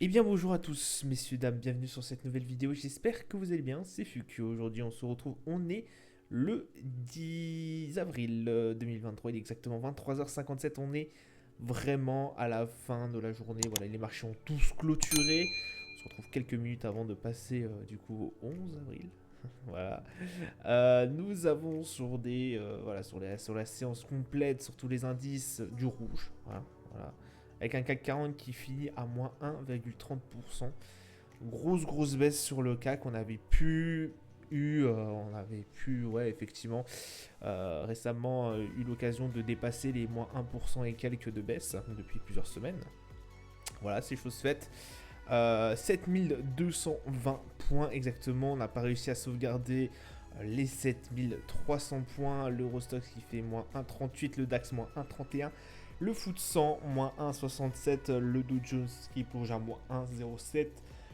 Eh bien bonjour à tous messieurs dames, bienvenue sur cette nouvelle vidéo, j'espère que vous allez bien, c'est Fukio, aujourd'hui on se retrouve, on est le 10 avril 2023, il est exactement 23h57, on est vraiment à la fin de la journée, voilà les marchés ont tous clôturé, on se retrouve quelques minutes avant de passer du coup au 11 avril. Voilà. Nous avons sur des voilà sur la séance complète sur tous les indices du rouge. Voilà, voilà. Avec un CAC 40 qui finit à moins 1,30%. Grosse baisse sur le CAC. On avait pu ouais effectivement récemment eu l'occasion de dépasser les moins 1% et quelques de baisse depuis plusieurs semaines. Voilà, c'est chose faite. 7220 points exactement. On n'a pas réussi à sauvegarder les 7300 points. L'Eurostox qui fait moins 1,38, le DAX moins 1,31, le FTSE 100 moins 1,67, le Dow Jones qui plonge à moins 1,07,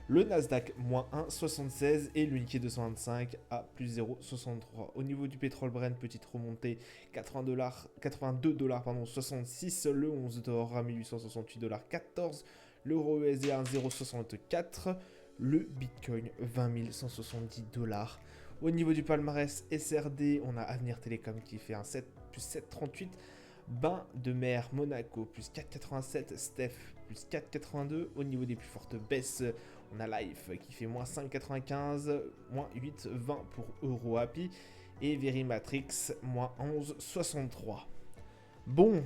le Nasdaq moins 1,76 et le Nikkei 225 à plus 0,63. Au niveau du pétrole Brent, petite remontée, 82 dollars, pardon, 66, le 11 d'or à 1868 dollars 14, l'euro USD à 1,064, le Bitcoin 20 170 dollars. Au niveau du palmarès SRD, on a Avenir Télécom qui fait un 7 plus 7,38. Bain de Mer Monaco plus 4,87. Steph plus 4,82. Au niveau des plus fortes baisses, on a Life qui fait moins 5,95, moins 8,20 pour EuroHappy. Et Verimatrix, moins 11,63. Bon,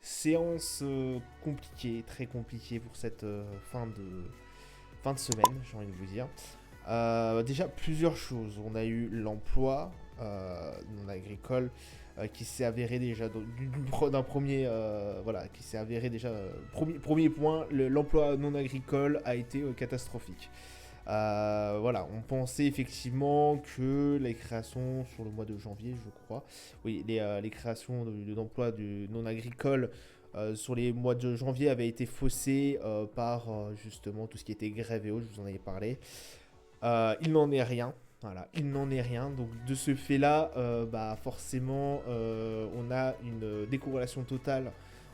séance compliquée, très compliquée pour cette fin de semaine, j'ai envie de vous dire. Déjà plusieurs choses. On a eu l'emploi non agricole qui s'est avéré déjà d'un premier voilà qui s'est avéré déjà premier point, l'emploi non agricole a été catastrophique. Voilà, on pensait effectivement que les créations sur le mois de janvier, je crois, oui, les créations d'emplois du non agricole sur les mois de janvier avaient été faussées par justement tout ce qui était grève et autres, je vous en avais parlé. Il n'en est rien. Voilà, il n'en est rien. Donc de ce fait-là, bah forcément, on a une décorrélation totale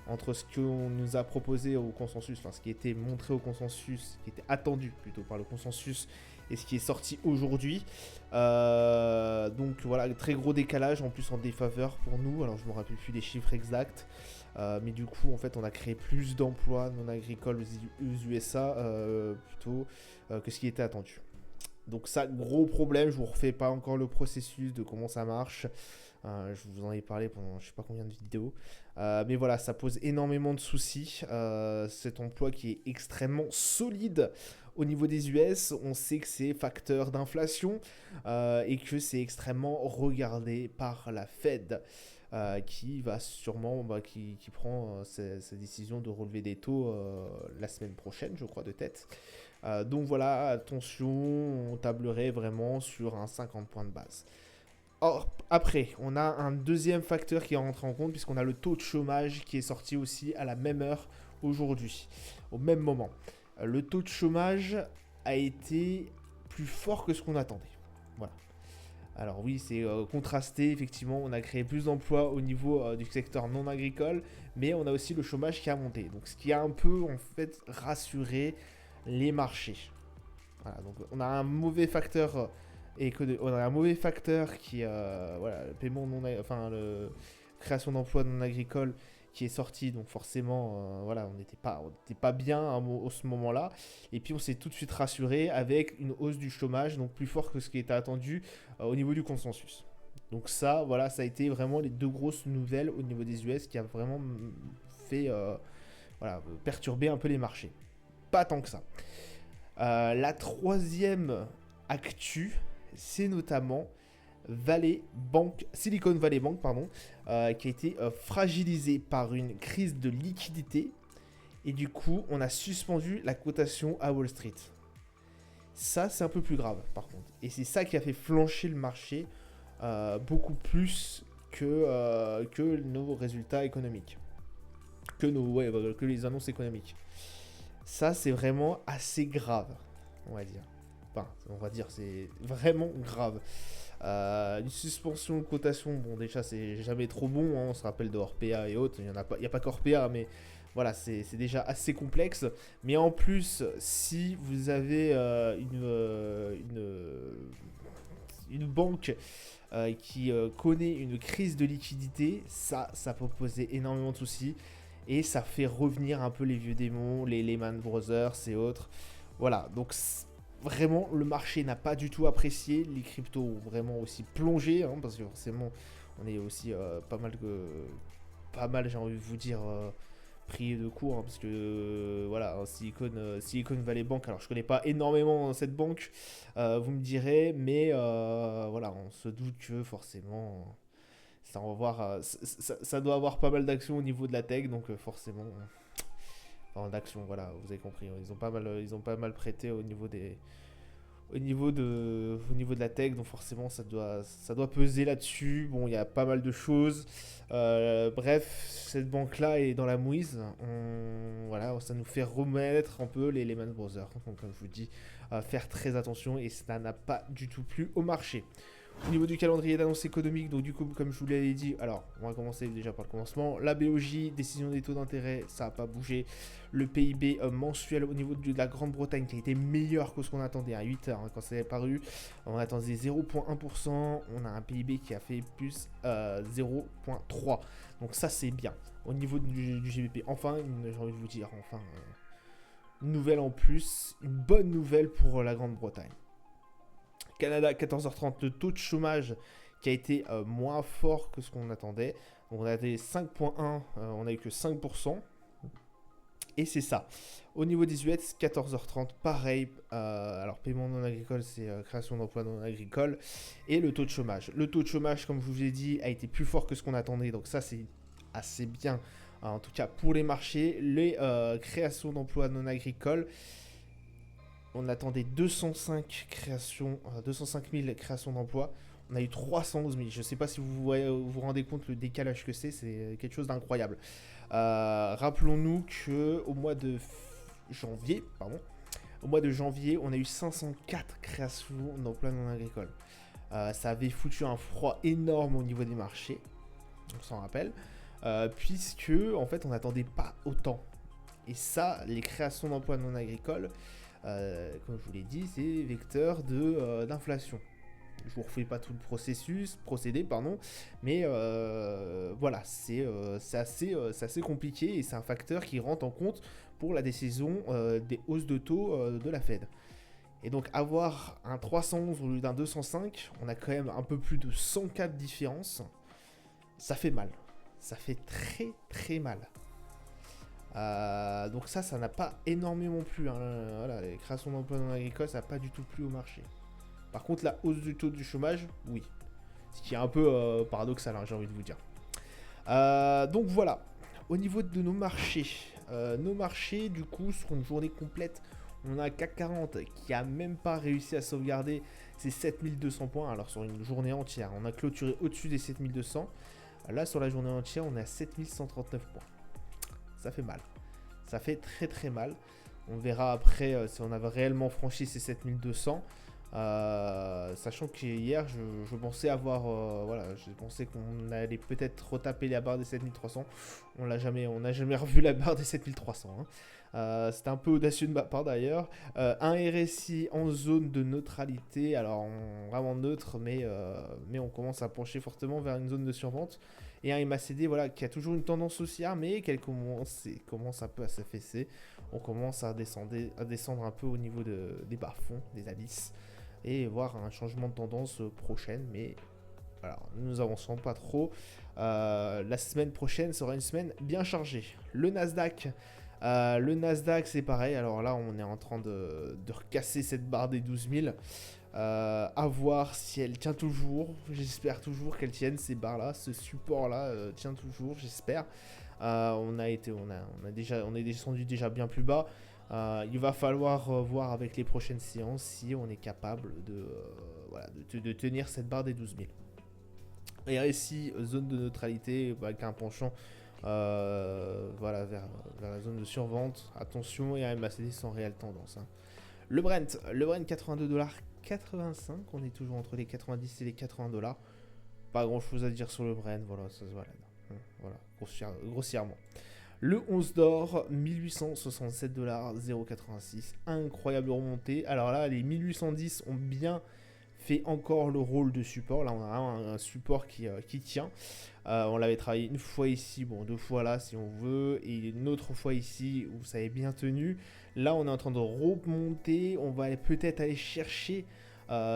entre ce qu'on nous a proposé au consensus, enfin ce qui était montré au consensus, ce qui était attendu plutôt par le consensus, et ce qui est sorti aujourd'hui. Donc voilà, très gros décalage, en plus en défaveur pour nous. Alors je me rappelle plus des chiffres exacts. Mais du coup, en fait, on a créé plus d'emplois non agricoles aux USA plutôt que ce qui était attendu. Donc ça, gros problème, je vous refais pas encore le processus de comment ça marche. Je vous en ai parlé pendant je sais pas combien de vidéos. Mais voilà, ça pose énormément de soucis. Cet emploi qui est extrêmement solide au niveau des US, on sait que c'est facteur d'inflation et que c'est extrêmement regardé par la Fed. Qui va sûrement, qui prend sa décision de relever des taux la semaine prochaine, je crois, de tête. Donc voilà, attention, on tablerait vraiment sur un 50 points de base. Or, après, on a un deuxième facteur qui est rentré en compte, puisqu'on a le taux de chômage qui est sorti aussi à la même heure aujourd'hui, au même moment. Le taux de chômage a été plus fort que ce qu'on attendait. Voilà. Alors oui, c'est contrasté, effectivement, on a créé plus d'emplois au niveau du secteur non agricole, mais on a aussi le chômage qui a monté. Donc ce qui a un peu en fait rassuré les marchés. Voilà, donc on a un mauvais facteur on a un mauvais facteur qui voilà, le paiement non enfin le création d'emplois non agricoles qui est sorti, donc forcément voilà, on n'était pas bien à ce moment-là, et puis on s'est tout de suite rassuré avec une hausse du chômage donc plus fort que ce qui était attendu au niveau du consensus. Donc ça, voilà, ça a été vraiment les deux grosses nouvelles au niveau des US qui a vraiment fait voilà, perturber un peu les marchés. Pas tant que ça. La troisième actu, c'est notamment Silicon Valley Bank, pardon, qui a été fragilisé par une crise de liquidité. Et du coup, on a suspendu la cotation à Wall Street. Ça, c'est un peu plus grave, par contre. Et c'est ça qui a fait flancher le marché beaucoup plus que nos résultats économiques. Que les annonces économiques. Ça, c'est vraiment assez grave, on va dire. Enfin, on va dire, c'est vraiment grave. Une suspension de cotation, bon, déjà, c'est jamais trop bon. Hein, on se rappelle de Orpea et autres. Il n'y a pas qu'Orpea, mais voilà, c'est déjà assez complexe. Mais en plus, si vous avez une banque qui connaît une crise de liquidité, ça peut poser énormément de soucis. Et ça fait revenir un peu les vieux démons, les Lehman Brothers et autres. Voilà, donc vraiment, le marché n'a pas du tout apprécié. Les cryptos ont vraiment aussi plongé, hein, parce que forcément, on est aussi pas mal, j'ai envie de vous dire, pris de court, hein, parce que voilà, hein, Silicon Valley Bank, alors je connais pas énormément cette banque, vous me direz, mais voilà, on se doute que forcément, ça, on va voir, ça doit avoir pas mal d'actions au niveau de la tech, donc forcément, enfin, d'actions, voilà, vous avez compris, hein, ils ont pas mal prêté au niveau de la tech, donc forcément ça doit peser là-dessus. Bon, il y a pas mal de choses. Bref, cette banque-là est dans la mouise. Voilà, ça nous fait remettre un peu les Lehman Brothers. Donc, comme je vous dis, faire très attention et ça n'a pas du tout plu au marché. Au niveau du calendrier d'annonce économique, donc du coup, comme je vous l'avais dit, alors on va commencer déjà par le commencement. La BOJ, décision des taux d'intérêt, ça n'a pas bougé. Le PIB mensuel au niveau de la Grande-Bretagne qui a été meilleur que ce qu'on attendait à 8 heures hein, quand ça est paru. On attendait 0,1%. On a un PIB qui a fait plus 0,3%. Donc ça, c'est bien. Au niveau du GBP, enfin, j'ai envie de vous dire, enfin, une nouvelle en plus, une bonne nouvelle pour la Grande-Bretagne. Canada, 14h30, le taux de chômage qui a été moins fort que ce qu'on attendait. Donc on a des 5,1, on a eu que 5%. Et c'est ça. Au niveau des US, 14h30, pareil. Alors, paiement non agricole, c'est création d'emplois non agricoles. Et le taux de chômage. Le taux de chômage, comme je vous ai dit, a été plus fort que ce qu'on attendait. Donc ça, c'est assez bien. En tout cas, pour les marchés, les créations d'emplois non agricoles. On attendait 205 000 créations d'emplois. On a eu 311 000. Je ne sais pas si vous rendez compte le décalage que c'est quelque chose d'incroyable. Rappelons-nous qu'au mois de janvier, on a eu 504 créations d'emplois non agricoles. Ça avait foutu un froid énorme au niveau des marchés, on s'en rappelle, puisque en fait on n'attendait pas autant. Et ça, les créations d'emplois non agricoles, comme je vous l'ai dit, c'est vecteur d'inflation. Je vous refais pas tout le procédé, mais voilà, c'est assez compliqué et c'est un facteur qui rentre en compte pour la décision des hausses de taux de la Fed. Et donc avoir un 311 au lieu d'un 205, on a quand même un peu plus de 100 de différence. Ça fait mal, ça fait très très mal. Donc ça n'a pas énormément plu. Hein. Voilà, les créations d'emplois non agricoles, ça n'a pas du tout plu au marché. Par contre, la hausse du taux du chômage, oui. Ce qui est un peu paradoxal, hein, j'ai envie de vous dire. Donc voilà, au niveau de nos marchés, du coup, sur une journée complète, on a un CAC 40 qui a même pas réussi à sauvegarder ses 7200 points. Alors sur une journée entière, on a clôturé au-dessus des 7200. Là, sur la journée entière, on est à 7139 points. Ça fait mal. Ça fait très très mal. On verra après si on avait réellement franchi ces 7200. Sachant qu'hier je pensais je pensais qu'on allait peut-être retaper la barre des 7300. On n'a jamais revu la barre des 7300. Hein. C'était un peu audacieux de ma part d'ailleurs. Un RSI en zone de neutralité, alors vraiment neutre, mais on commence à pencher fortement vers une zone de survente. Et un MACD qui a toujours une tendance haussière, mais qu'elle commence un peu à s'affaisser. On commence à descendre un peu au niveau des bas-fonds, des abysses. Et voir un changement de tendance prochaine, mais alors, nous avançons pas trop. La semaine prochaine sera une semaine bien chargée. Le Nasdaq, c'est pareil. Alors là, on est en train de recasser cette barre des 12 000. À voir si elle tient toujours. J'espère toujours qu'elle tienne ces barres-là. Ce support-là tient toujours, j'espère. On est descendu déjà bien plus bas. Il va falloir voir avec les prochaines séances si on est capable de tenir cette barre des 12 000. Et ici, zone de neutralité avec un penchant vers la zone de survente. Attention, et un MACD sans réelle tendance. Hein. Le Brent 82,85$. On est toujours entre les 90 et les 80$. Pas grand chose à dire sur le Brent. Voilà, ça se valide. Voilà, grossièrement. Le 11 d'or, 1867 $, 0,86. Incroyable remontée. Alors là, les 1810 ont bien fait encore le rôle de support. Là, on a un support qui tient. On l'avait travaillé une fois ici, bon, 2 fois là si on veut, et une autre fois ici où ça avait bien tenu. Là, on est en train de remonter. On va peut-être aller chercher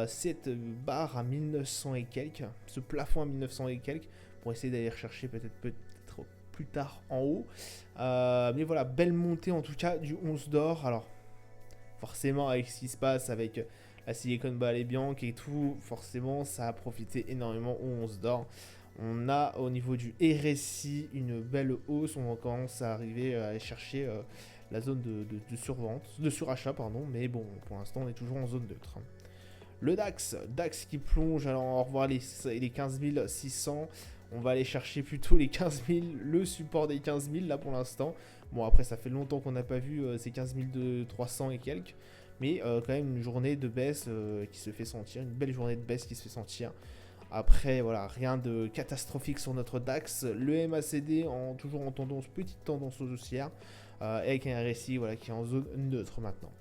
cette barre à 1900 et quelques, ce plafond à 1900 et quelques, pour essayer d'aller rechercher peut-être plus tard en haut. Mais voilà, belle montée en tout cas du 11 d'or. Alors, forcément, avec ce qui se passe avec la Silicon Valley Bank et tout, forcément, ça a profité énormément au 11 d'or. On a au niveau du RSI une belle hausse. On commence à arriver à aller chercher la zone de survente, de surachat, pardon. Mais bon, pour l'instant, on est toujours en zone neutre. Le DAX qui plonge. Alors, on va revoir les 15 600. On va aller chercher plutôt les 15 000, le support des 15 000 là pour l'instant. Bon, après, ça fait longtemps qu'on n'a pas vu ces 15 300 et quelques. Mais quand même une journée de baisse qui se fait sentir, une belle journée de baisse qui se fait sentir. Après, voilà, rien de catastrophique sur notre DAX. Le MACD toujours en petite tendance haussière, avec un RSI voilà, qui est en zone neutre maintenant.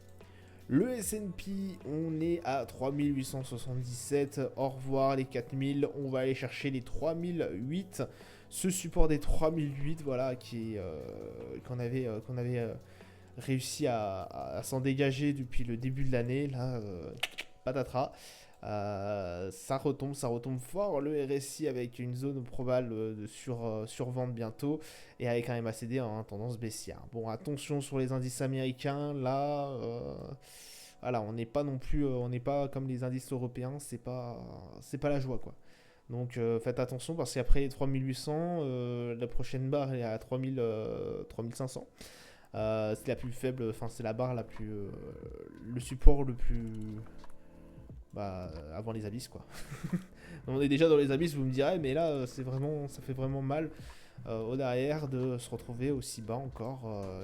Le S&P, on est à 3877. Au revoir les 4000. On va aller chercher les 3008. Ce support des 3008, voilà, qu'on avait réussi à s'en dégager depuis le début de l'année. Là, patatras. Ça retombe fort. Le RSI avec une zone probable de survente bientôt et avec un MACD en tendance baissière. Bon, attention sur les indices américains. Là, voilà, on n'est pas non plus, on n'est pas comme les indices européens. C'est pas la joie quoi. Donc faites attention parce qu'après les 3800, la prochaine barre est à 3500. C'est la plus faible, enfin c'est la barre la plus, le support le plus, avant les abysses quoi. On est déjà dans les abysses, vous me direz, mais là ça fait vraiment mal au derrière de se retrouver aussi bas encore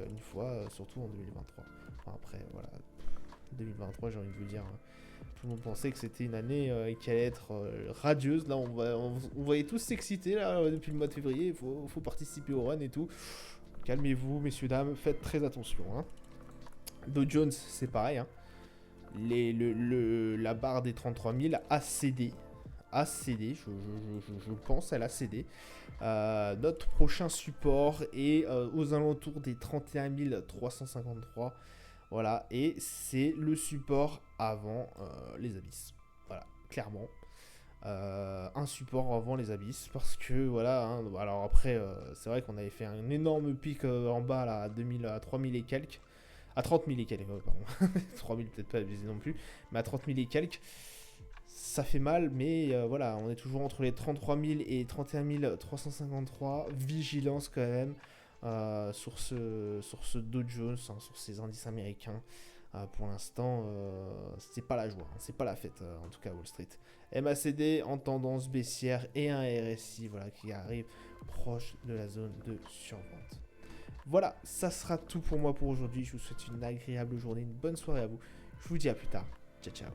une fois, surtout en 2023. Enfin, après voilà, 2023 j'ai envie de vous dire, tout le monde pensait que c'était une année qui allait être radieuse. Là on voyait tous s'exciter là depuis le mois de février, il faut participer au run et tout. Calmez-vous messieurs dames, faites très attention hein. Dow Jones c'est pareil hein. La barre des 33 000 a cédé. Je pense elle a cédé. Notre prochain support est aux alentours des 31 353. Voilà, et c'est le support avant les abysses. Voilà, clairement. Un support avant les abysses parce que voilà hein, alors après c'est vrai qu'on avait fait un énorme pic en bas là, à 3000 et quelques. À 30 000 et quelques, pardon. 3 000 peut-être pas abusé non plus, mais à 30 000 et quelques, ça fait mal, mais voilà, on est toujours entre les 33 000 et 31 353. Vigilance quand même sur ce Dow Jones, hein, sur ces indices américains. Pour l'instant, c'est pas la joie, hein, c'est pas la fête, en tout cas à Wall Street. MACD en tendance baissière et un RSI voilà, qui arrive proche de la zone de survente. Voilà, ça sera tout pour moi pour aujourd'hui. Je vous souhaite une agréable journée, une bonne soirée à vous. Je vous dis à plus tard. Ciao, ciao.